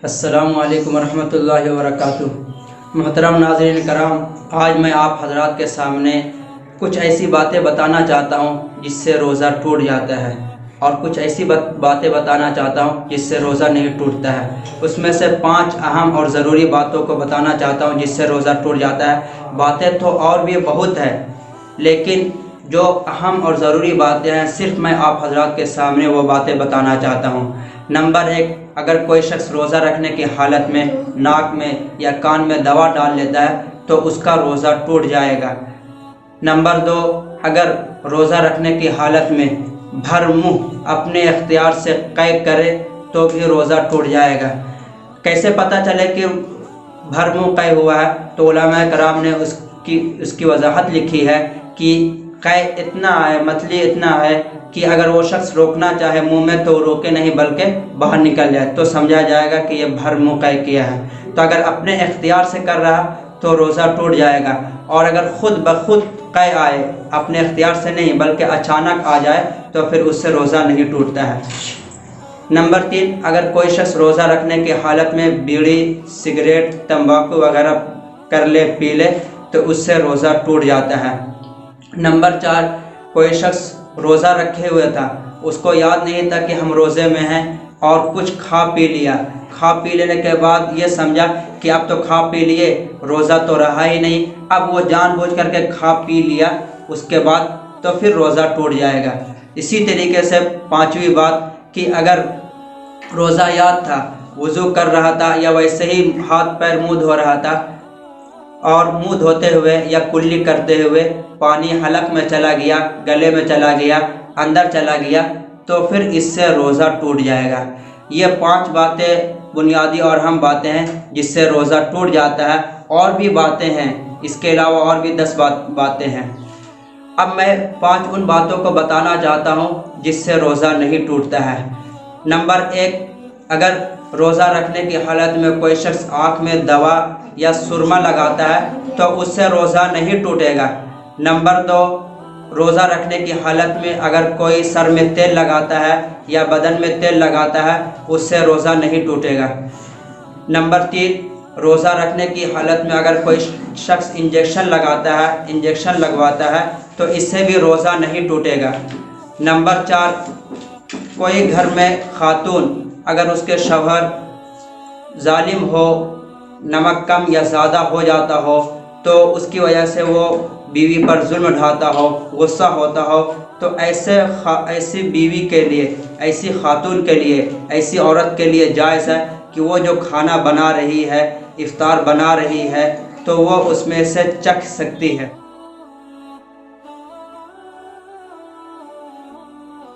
السلام علیکم ورحمۃ اللہ وبرکاتہ۔ محترم ناظرین کرام، آج میں آپ حضرات کے سامنے کچھ ایسی باتیں بتانا چاہتا ہوں جس سے روزہ ٹوٹ جاتا ہے، اور کچھ ایسی باتیں بتانا چاہتا ہوں جس سے روزہ نہیں ٹوٹتا ہے۔ اس میں سے 5 اہم اور ضروری باتوں کو بتانا چاہتا ہوں جس سے روزہ ٹوٹ جاتا ہے۔ باتیں تو اور بھی بہت ہیں، لیکن جو اہم اور ضروری باتیں ہیں صرف میں آپ حضرات کے سامنے وہ باتیں بتانا چاہتا ہوں۔ نمبر 1، اگر کوئی شخص روزہ رکھنے کی حالت میں ناک میں یا کان میں دوا ڈال لیتا ہے تو اس کا روزہ ٹوٹ جائے گا۔ نمبر 2، اگر روزہ رکھنے کی حالت میں بھر منہ اپنے اختیار سے قے کرے تو بھی روزہ ٹوٹ جائے گا۔ کیسے پتہ چلے کہ بھر منہ قے ہوا ہے؟ تو علماء کرام نے اس کی وضاحت لکھی ہے کہ قے اتنا ہے، متلی اتنا ہے کہ اگر وہ شخص روکنا چاہے منہ میں تو روکے نہیں بلکہ باہر نکل جائے تو سمجھا جائے گا کہ یہ بھر منہ قے کیا ہے۔ تو اگر اپنے اختیار سے کر رہا تو روزہ ٹوٹ جائے گا، اور اگر خود بخود قے آئے، اپنے اختیار سے نہیں بلکہ اچانک آ جائے تو پھر اس سے روزہ نہیں ٹوٹتا ہے۔ نمبر 3، اگر کوئی شخص روزہ رکھنے کی حالت میں بیڑی، سگریٹ، تمباکو وغیرہ کر لے، پی لے تو اس سے روزہ ٹوٹ جاتا ہے۔ نمبر 4، کوئی شخص روزہ رکھے ہوئے تھا، اس کو یاد نہیں تھا کہ ہم روزے میں ہیں، اور کچھ کھا پی لیا۔ کھا پی لینے کے بعد یہ سمجھا کہ اب تو کھا پی لیے، روزہ تو رہا ہی نہیں، اب وہ جان بوجھ کر کے کھا پی لیا، اس کے بعد تو پھر روزہ ٹوٹ جائے گا۔ اسی طریقے سے 5ویں بات کہ اگر روزہ یاد تھا، وضو کر رہا تھا یا ویسے ہی ہاتھ پیر منہ دھو رہا تھا، اور منہ دھوتے ہوئے یا کلی کرتے ہوئے پانی حلق میں چلا گیا، گلے میں چلا گیا، اندر چلا گیا تو پھر اس سے روزہ ٹوٹ جائے گا۔ یہ 5 باتیں بنیادی اور اہم باتیں ہیں جس سے روزہ ٹوٹ جاتا ہے۔ اور بھی باتیں ہیں، اس کے علاوہ اور بھی 10 باتیں ہیں۔ اب میں 5 ان باتوں کو بتانا چاہتا ہوں جس سے روزہ نہیں ٹوٹتا ہے۔ نمبر 1، اگر روزہ رکھنے کی حالت میں کوئی شخص آنکھ میں دوا یا سرما لگاتا ہے تو اس سے روزہ نہیں ٹوٹے گا۔ نمبر 2، روزہ رکھنے کی حالت میں اگر کوئی سر میں تیل لگاتا ہے یا بدن میں تیل لگاتا ہے اس سے روزہ نہیں ٹوٹے گا۔ نمبر 3، روزہ رکھنے کی حالت میں اگر کوئی شخص انجیکشن لگواتا ہے تو اس سے بھی روزہ نہیں ٹوٹے گا۔ نمبر 4، کوئی گھر میں خاتون اگر اس کے شوہر ظالم ہو، نمک کم یا زیادہ ہو جاتا ہو تو اس کی وجہ سے وہ بیوی پر ظلم ڈھاتا ہو، غصہ ہوتا ہو، تو ایسی بیوی کے لیے، ایسی خاتون کے لیے، ایسی عورت کے لیے جائز ہے کہ وہ جو کھانا بنا رہی ہے، افطار بنا رہی ہے، تو وہ اس میں سے چکھ سکتی ہے۔